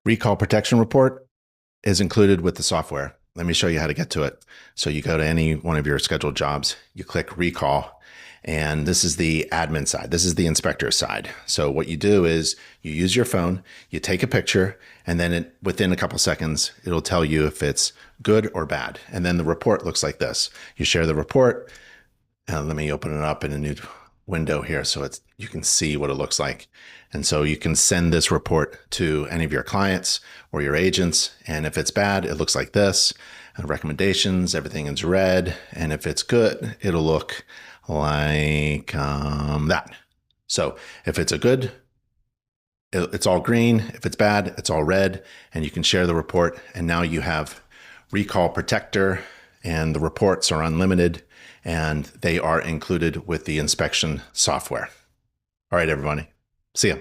Recall protection report is included with the software. Let me show you how to get to it. So you go to any one of your scheduled jobs, you click recall, and this is the admin side. This is the inspector side. So what you do is you use your phone, you take a picture, and then within a couple seconds, it'll tell you if it's good or bad. And then the report looks like this. You share the report. Let me open it up in a new window here so you can see what it looks like. And so you can send this report to any of your clients or your agents. And if it's bad, it looks like this. Recommendations, everything is red. And if it's good, it'll look like that. So if it's a good, it's all green. If it's bad, it's all red. And you can share the report. And now you have Recall Protector, and the reports are unlimited, and they are included with the inspection software. All right, everybody. See ya.